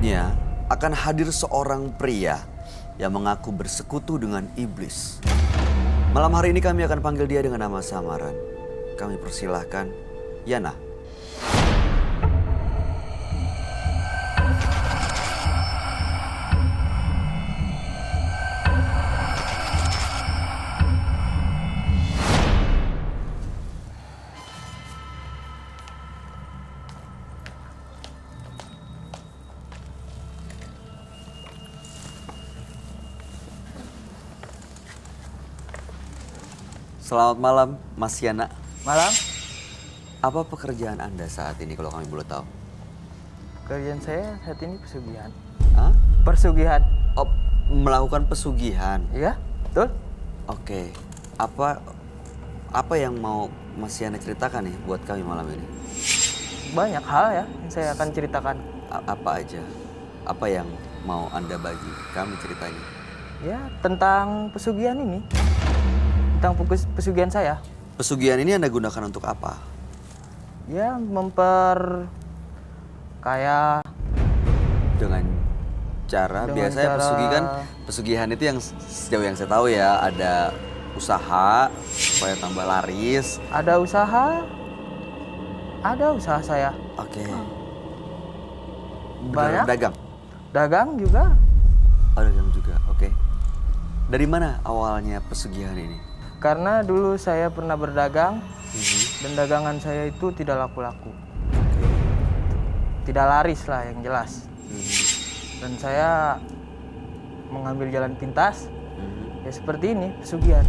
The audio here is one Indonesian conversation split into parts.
Selanjutnya akan hadir seorang pria yang mengaku bersekutu dengan iblis. Malam hari ini kami akan panggil dia dengan nama samaran. Kami persilahkan Yana. Selamat malam, Mas Yana. Malam, Apa pekerjaan Anda saat ini kalau kami boleh tahu? pekerjaan saya saat ini pesugihan. Hah? Persugihan, Oh, melakukan pesugihan. iya? Betul? Oke. Apa yang mau Mas Yana ceritakan nih buat kami malam ini? Banyak hal ya yang saya akan ceritakan. Apa aja? Apa yang mau Anda bagi kami ceritanya? Ya, tentang pesugihan ini. Tentang pesugihan saya. Pesugihan ini Anda gunakan untuk apa? Ya, kayak Dengan cara Dengan biasanya cara- pesugihan itu yang sejauh yang saya tahu ya ada usaha supaya tambah laris. ada usaha saya. Oke. Banyak. Dagang. Dagang juga. Oh, dagang juga. Oke. Dari mana awalnya pesugihan ini? Karena dulu saya pernah berdagang dan dagangan saya itu tidak laku-laku. Tidak laris lah yang jelas. Dan saya mengambil jalan pintas. Ya seperti ini, pesugihan.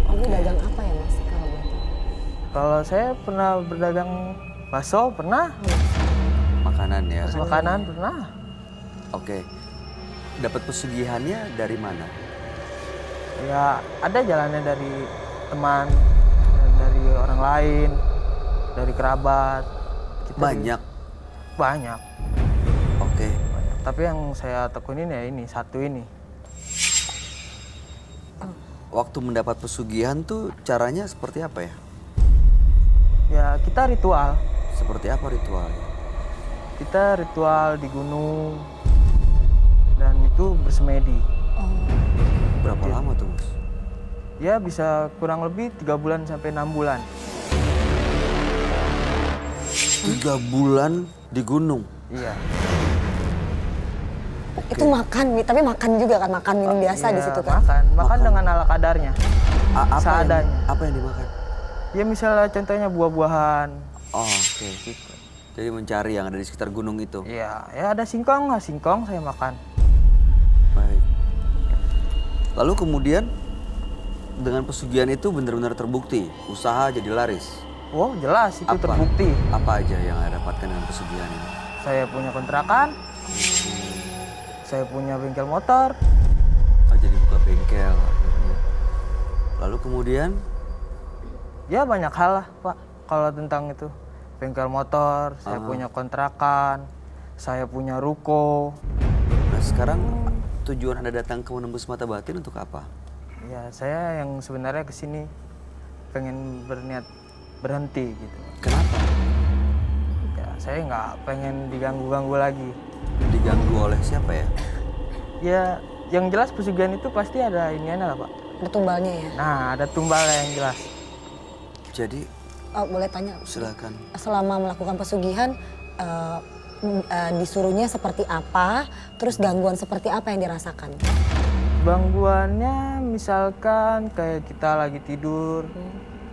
Ini dagang apa ya Mas? Kalau boleh tahu? Kalau saya pernah berdagang bakso, pernah. Makanan ya. Makanan, pernah. Oke. Dapat pesugihannya dari mana? Ya ada jalannya dari teman, dan dari orang lain, dari kerabat. Banyak. Banyak. Oke. Banyak. Tapi yang saya tekunin ya ini, satu ini. Waktu mendapat pesugihan tuh caranya seperti apa ya? Ya kita ritual. Seperti apa ritualnya? Kita ritual di gunung dan itu bersemedi. Berapa lama tuh, Mas? Ya bisa kurang lebih 3 bulan sampai 6 bulan. 3 bulan di gunung. Iya. Itu makan, tapi makan juga kan, makan minum biasa di Iya, situ kan? Makan dengan ala kadarnya. Seadanya. Apa yang dimakan? Ya misalnya contohnya buah-buahan. Oh, oke. Jadi mencari yang ada di sekitar gunung itu. Iya, ya ada singkong lah, singkong saya makan. Baik. Lalu kemudian dengan pesugihan itu benar-benar terbukti usaha jadi laris. Oh jelas itu Apa? terbukti. Apa aja yang Anda dapatkan dengan pesugihan ini? Saya punya kontrakan, saya punya bengkel motor. Oh, jadi buka bengkel akhirnya. Lalu kemudian Ya banyak hal lah Pak, kalau tentang itu. Bengkel motor, saya punya kontrakan, saya punya ruko. nah sekarang tujuan Anda datang ke Menembus Mata Batin untuk apa? Ya saya yang sebenarnya kesini pengen berniat berhenti gitu. Kenapa? Ya saya nggak pengen diganggu-ganggu lagi. Diganggu oleh siapa ya? Ya yang jelas pesugihan itu pasti ada iniannya lah Pak. Ada tumbalnya ya? Nah ada tumbalnya yang jelas. Jadi Oh, boleh tanya? silakan. Selama melakukan pesugihan, disuruhnya seperti apa? Terus gangguan seperti apa yang dirasakan? Gangguannya misalkan kayak kita lagi tidur,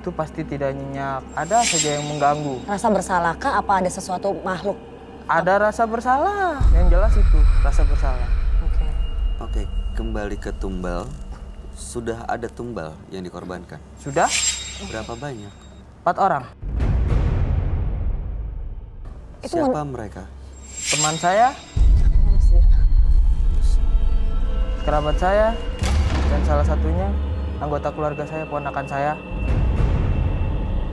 itu pasti tidak nyenyak. Ada saja yang mengganggu. Rasa bersalahkah? Apa ada sesuatu makhluk? Ada rasa bersalah, yang jelas itu rasa bersalah. Oke. Oke, kembali ke tumbal. Sudah ada tumbal yang dikorbankan. Sudah Berapa banyak? 4 orang. Itu Siapa mereka? Teman saya, kerabat saya, dan salah satunya anggota keluarga saya, ponakan saya,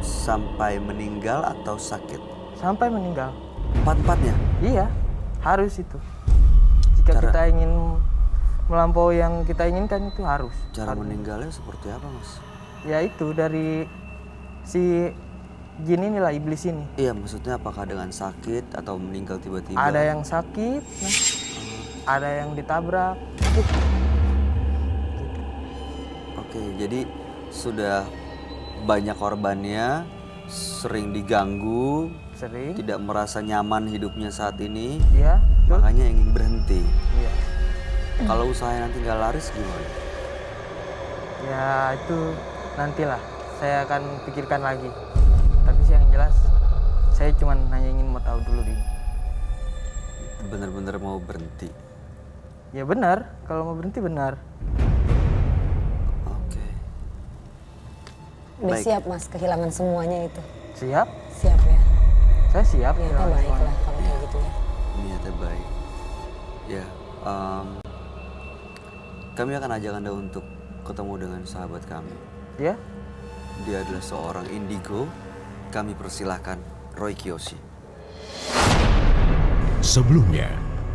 Sampai meninggal atau sakit? sampai meninggal. Empat-empatnya? Iya, harus itu. Jika kita ingin melampaui yang kita inginkan itu harus. Cara meninggalnya seperti apa, Mas? Ya itu dari si jin inilah, iblis ini. Iya, maksudnya apakah dengan sakit atau meninggal tiba-tiba? Ada yang sakit, nah, ada yang ditabrak. Oke, jadi sudah banyak korbannya, sering diganggu, Sering. tidak merasa nyaman hidupnya saat ini, Iya, betul. makanya ingin berhenti. Iya. Kalau usahanya nanti nggak laris gimana? Ya itu nantilah saya akan pikirkan lagi. Tapi sih yang jelas saya cuma hanya ingin mau tahu dulu ini. Bener-bener mau berhenti. Ya benar, kalau mau berhenti benar. Oke. Udah Baik. siap mas kehilangan semuanya itu? Siap? Siap ya? Saya siap. Niatnya kehilangan baik semuanya. lah kalau kayak gitu ya. Niatnya baik. Ya, kami akan ajak Anda untuk ketemu dengan sahabat kami. Ya? Dia adalah seorang indigo. Kami persilahkan Roy Kiyoshi. Sebelumnya,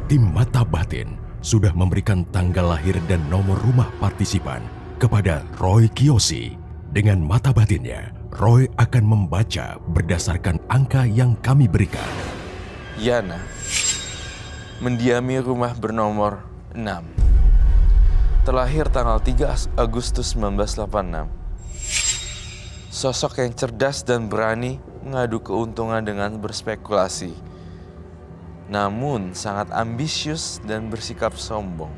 tim Mata Batin sudah memberikan tanggal lahir dan nomor rumah partisipan kepada Roy Kiyoshi. Dengan mata batinnya, Roy akan membaca berdasarkan angka yang kami berikan. Yana mendiami rumah bernomor 6. Terlahir tanggal 3 Agustus 1986. Sosok yang cerdas dan berani mengadu keuntungan dengan berspekulasi. Namun sangat ambisius dan bersikap sombong.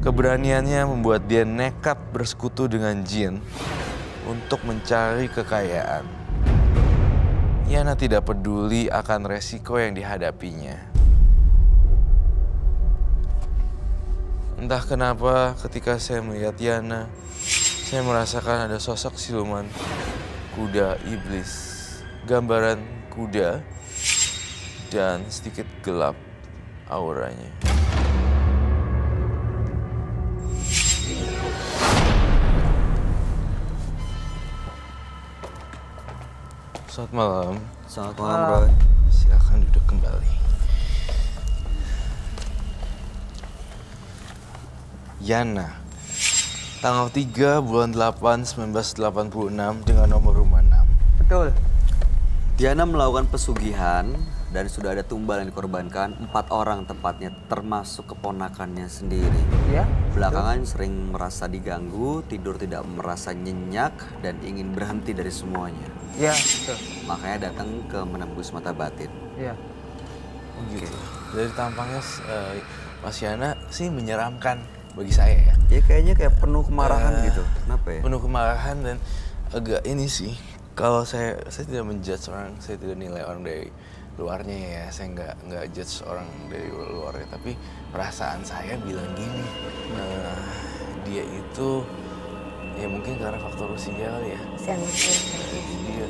Keberaniannya membuat dia nekat bersekutu dengan jin untuk mencari kekayaan. Yana tidak peduli akan resiko yang dihadapinya. Entah kenapa ketika saya melihat Yana, saya merasakan ada sosok siluman kuda iblis. Gambaran kuda dan sedikit gelap auranya. Selamat malam. Selamat malam, Roy. Silakan duduk kembali. Yana, tanggal 3 bulan 8 1986 dengan nomor rumah 6. Betul. Diana melakukan pesugihan dan sudah ada tumbal yang dikorbankan 4 orang tepatnya, termasuk keponakannya sendiri. Ya? Belakangan sering merasa diganggu, tidur tidak merasa nyenyak, dan ingin berhenti dari semuanya. Ya, betul. Makanya datang ke menembus mata batin. Ya. Oh gitu. Dari tampangnya Mas Yana sih menyeramkan bagi saya ya. Ya kayaknya kayak penuh kemarahan gitu. Kenapa ya? Penuh kemarahan dan agak ini sih. Kalau saya tidak menjudge orang, saya tidak nilai orang dari luarnya ya. Saya nggak judge orang dari luarnya, tapi perasaan saya bilang gini, dia itu ya mungkin karena faktor usia kali ya. Si anak ini. Jadi dia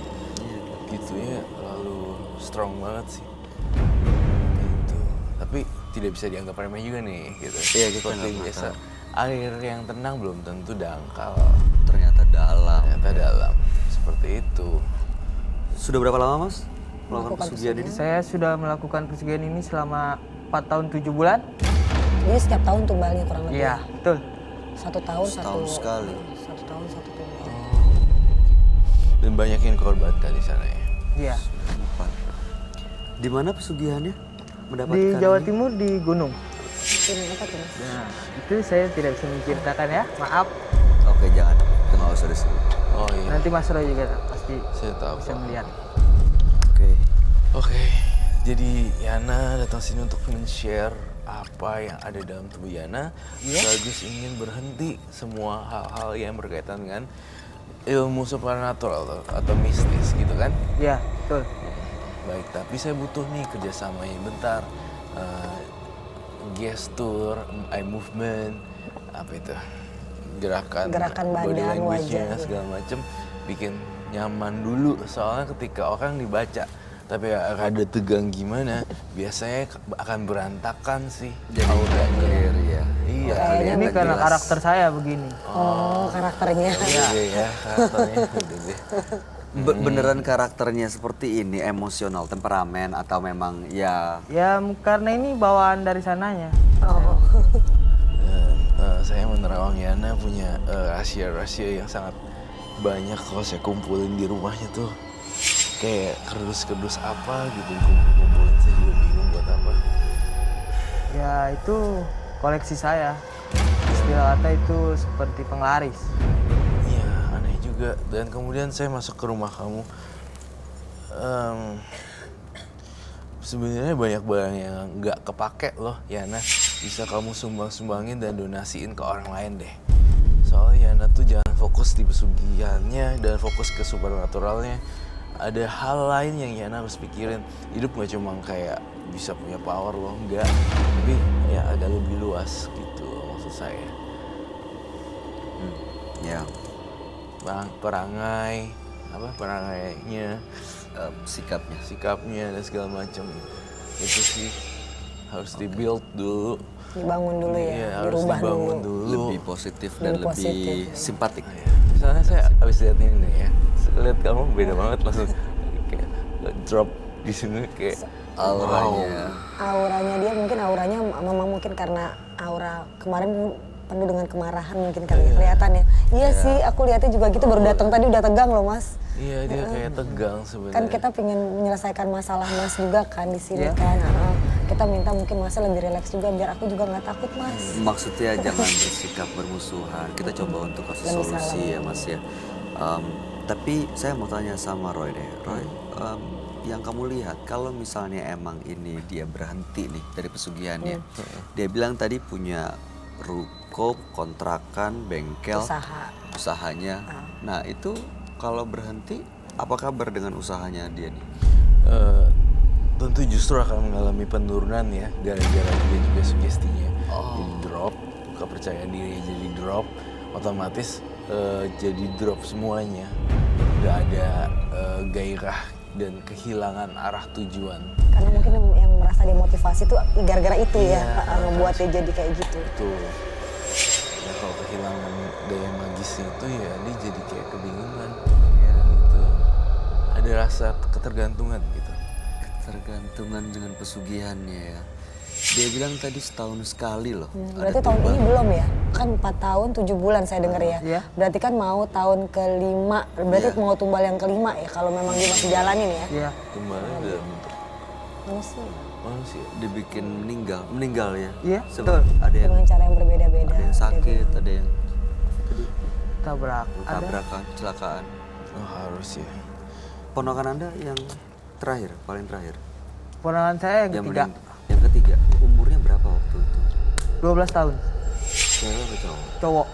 gitunya lalu strong banget sih. Gitu. Tapi tidak bisa dianggap remeh juga nih gitu. Iya, kita Seperti nggak biasa. tahu. Air yang tenang belum tentu dangkal. Ternyata dalam. Ternyata dalam. Seperti itu. Sudah berapa lama, Mas? Melakukan Melakukan pesugihan ini? Saya sudah melakukan pesugihan ini selama 4 tahun 7 bulan. Jadi setiap tahun tumbalnya kurang lebih? Iya, betul. 1 tahun Setahun sekali. 1 tahun 1 tumbal. Dan banyak yang korbankan di sana ya. Iya. Empat. Di mana pesugihannya? Mendapatkan Di Jawa ini? Timur di gunung. Gunung apa tuh mas? Nah, itu saya tidak bisa menceritakan ya. Maaf. Oke, jangan. Itu nggak usah disebut. Oh iya. Nanti Mas Roy juga pasti Saya tahu. bisa melihat. Oke. Oke. Jadi Yana datang sini untuk men-share apa yang ada dalam tubuh Yana. Sekaligus ingin berhenti semua hal-hal yang berkaitan dengan ilmu supernatural atau mistis gitu kan. Iya, betul. Baik, tapi saya butuh nih kerjasamanya bentar. Gestur, eye movement, apa itu? Gerakan body badan, language-nya wajah. segala macem bikin nyaman dulu. Soalnya ketika orang dibaca tapi rada tegang gimana, biasanya akan berantakan sih auranya. Clear ya. Iya. Ini karena karakter saya begini. Oh karakternya. Iya ya, karakternya udah deh. Beneran karakternya seperti ini, emosional, temperamen, atau memang ya Ya karena ini bawaan dari sananya. Oh. Saya menerawang Yana punya rahasia-rahasia yang sangat banyak kalau saya kumpulin di rumahnya tuh. Kayak kerdus-kerdus apa gitu kumpulin, saya juga bingung buat apa. Ya itu koleksi saya. Istilah kata itu seperti penglaris. Iya, aneh juga. Dan kemudian saya masuk ke rumah kamu. Sebenarnya banyak barang yang nggak kepake loh, Yana. Bisa kamu sumbangin dan donasiin ke orang lain deh. Soalnya Yana tuh jangan fokus di pesugihannya dan fokus ke supernaturalnya. Ada hal lain yang Yana harus pikirin. Hidup nggak cuma kayak bisa punya power loh, enggak. Tapi ya agak lebih luas gitu maksud saya. Ya, Perangainya, sikapnya dan segala macam. Itu sih harus di-build dulu. Dibangun dulu ya, Iya, harus dirubah dibangun dulu. dulu. lebih positif dan Lebih positif, lebih ya. simpatik. Misalnya saya abis lihat ini nih ya, lihat kamu beda banget langsung kayak drop di sini kayak Auranya. Auranya dia mungkin auranya memang mungkin karena aura kemarin penuh dengan kemarahan mungkin kali ya, kelihatan ya. Iya sih, aku lihatnya juga gitu, baru datang tadi udah tegang loh Mas. Iya dia kayak tegang sebenarnya. Kan kita pengen menyelesaikan masalah Mas juga kan di sini Iya. kan. Kita minta mungkin Masnya lebih rileks juga biar aku juga nggak takut Mas. Maksudnya jangan bersikap bermusuhan. Kita coba untuk kasih Lebih solusi salam. ya Mas ya. Tapi saya mau tanya sama Roy deh. Roy, yang kamu lihat kalau misalnya emang ini dia berhenti nih dari pesugihannya. Dia bilang tadi punya ruko, kontrakan, bengkel, usahanya. Nah itu kalau berhenti, apa kabar dengan usahanya dia nih? Tentu justru akan mengalami penurunan ya, gara-gara dia juga sugestinya jadi drop, kepercayaan diri jadi drop, otomatis jadi drop semuanya, nggak ada gairah dan kehilangan arah tujuan. Karena mungkin yang merasa demotivasi tuh gara-gara itu Iya, ya, membuat dia jadi kayak gitu. Betul. Ya kalau kehilangan daya magisnya itu ya dia jadi kayak kebingungan. Gitu. Ada rasa ketergantungan gitu. Ketergantungan dengan pesugihannya ya. Dia bilang tadi setahun sekali loh. Berarti tahun ini belum ya? Kan 4 tahun 7 bulan saya dengar ya. Iya. Berarti kan mau tahun ke-5, berarti Iya. mau tumbal yang ke-5 ya kalau memang dia masih jalanin ya. Iya. Tumbalnya dalam bentuk Manusia. manusia. Dibikin meninggal ya. Iya, Sebab betul. ada yang Dengan cara yang berbeda-beda. ada yang sakit, ada yang Tabrak. Ada. tabrakan, kecelakaan. Oh harus ya. Ponakan Anda yang terakhir, paling terakhir. Ponakan saya yang ketiga. Yang ketiga, umurnya berapa waktu itu? 12 tahun. Cewek atau cowok? Cowok.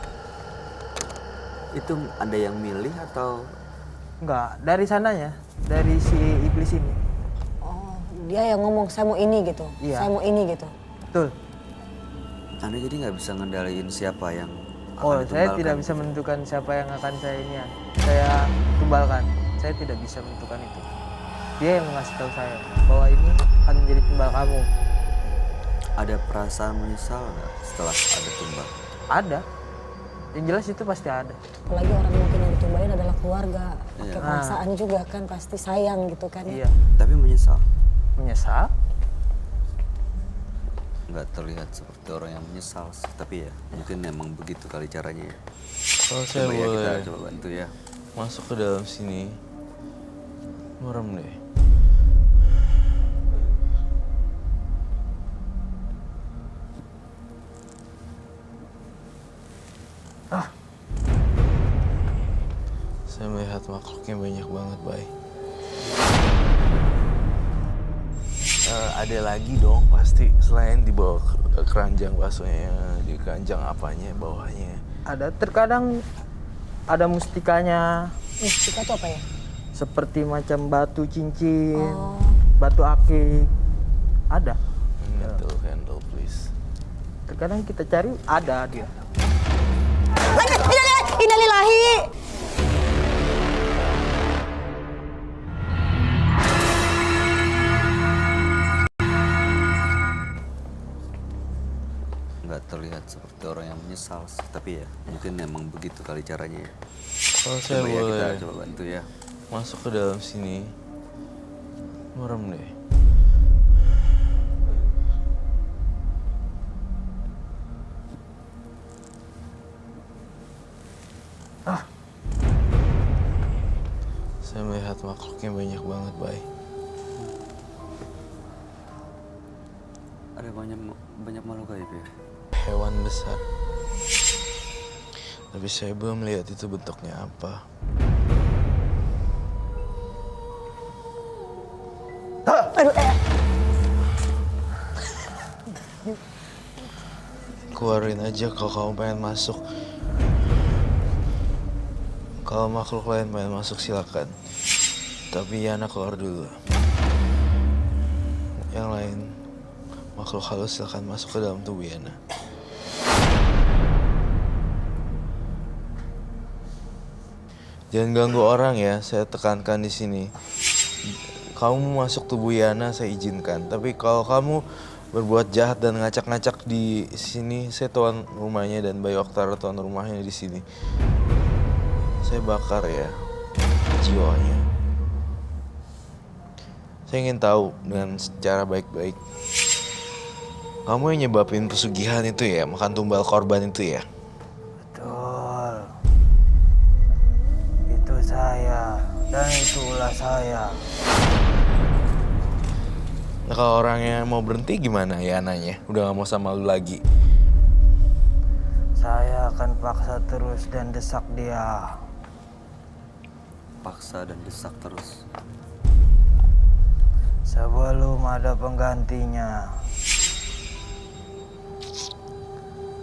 Itu ada yang milih atau Enggak, dari sananya. Dari si iblis ini. Oh, dia yang ngomong saya mau ini gitu. Iya. Saya mau ini gitu. Betul. Anda jadi nggak bisa ngendaliin siapa yang Oh, akan saya ditumbalkan? tidak bisa menentukan siapa yang akan saya tumbalkan. Saya tidak bisa menentukan itu. Dia yang ngasih tahu saya bahwa ini akan menjadi tumbal kamu. Ada perasaan menyesal nggak setelah ada tumbal? Ada. Yang jelas itu pasti ada. Apalagi orang mungkin yang ditumbalin adalah keluarga. Pakai Iya. perasaan juga kan, pasti sayang gitu kan. Iya. Tapi menyesal? Menyesal? Nggak terlihat seperti orang yang menyesal sih. Tapi ya mungkin emang begitu kali caranya ya. Kalau saya Coba ya boleh kita coba bantu ya. masuk ke dalam sini, merem deh. Saya melihat makhluknya banyak banget, Bay. Ada lagi dong pasti selain di bawah keranjang baksonya, di keranjang apanya bawahnya. Ada. Terkadang ada mustikanya. Mustika itu apa ya? Seperti macam batu cincin, Oh. batu akik. Ada. Candle, please. Terkadang kita cari, ada dia. Innalillahi. Nggak terlihat seperti orang yang menyesal sih. Tapi ya mungkin emang begitu kali caranya ya. Kalau saya Coba ya kita boleh coba bantu ya. masuk ke dalam sini, merem deh. Saya melihat makhluknya banyak banget, Bay. Ada banyak makhluk gaib ya? Hewan besar. Tapi saya belum lihat itu bentuknya apa. Aduh, Keluarin aja kalau kamu pengen masuk. Kalau makhluk lain pengen masuk silakan. Tapi Yana keluar dulu. Yang lain, makhluk halus silakan masuk ke dalam tubuh Yana. Jangan ganggu orang ya, saya tekankan di sini. Kamu masuk tubuh Yana saya izinkan. Tapi kalau kamu berbuat jahat dan ngacak-ngacak di sini, saya tuan rumahnya dan Bayu Oktara tuan rumahnya di sini. Saya bakar ya jiwanya. Saya ingin tahu dengan secara baik-baik. Kamu yang nyebabin pesugihan itu ya, makan tumbal korban itu ya? Betul. Itu saya dan itulah saya. Nah, kalau orangnya mau berhenti gimana ya nanya? Udah gak mau sama lu lagi. Saya akan paksa terus dan desak dia. Paksa dan desak terus. Sebelum ada penggantinya.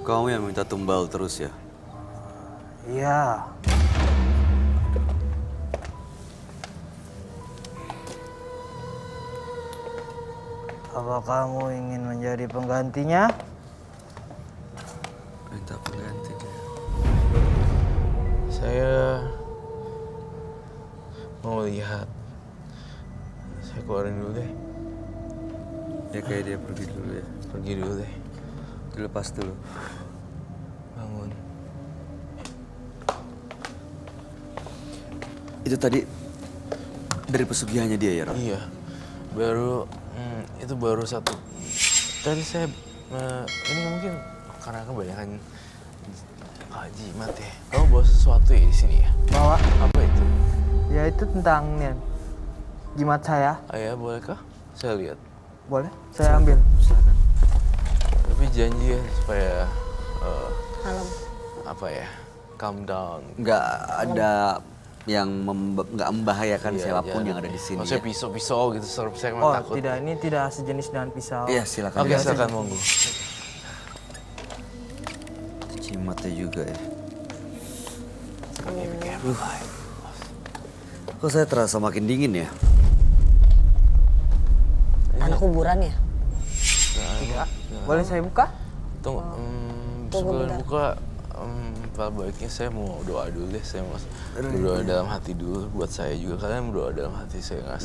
Kamu yang minta tumbal terus ya? Iya. Apa kamu ingin menjadi penggantinya? Minta pengganti dia. Saya mau lihat. Saya keluarin dulu deh. Ya kayak dia pergi dulu ya. Pergi dulu deh. Dilepas dulu. Bangun. Itu tadi dari pesugihannya dia ya, Ron? Iya. Baru itu baru satu. Tadi saya ini mungkin karena kebanyakan jimat ya. Kamu bawa sesuatu ya di sini ya? Bawa. Apa itu? Ya itu tentang nih, jimat saya. Ayah bolehkah? Saya lihat. Boleh? Saya ambil. Silakan. Tapi janji ya supaya malam. apa ya? Calm down. Nggak ada yang nggak membahayakan Iya, siapapun jangan. yang ada di sini. Maksudnya Ya? pisau-pisau gitu, saya Oh, takut. tidak, ini tidak sejenis dengan pisau. Iya, silakan. Oke, silakan monggo. Jimatnya juga ya. Be careful. Kok saya terasa makin dingin ya? Tanah kuburan ya? Tidak. Boleh saya buka? Tunggu, sebelum buka, Pak baiknya saya mau doa dulu deh. Saya mau berdoa dalam hati dulu buat saya juga. Kalian berdoa dalam hati saya nggak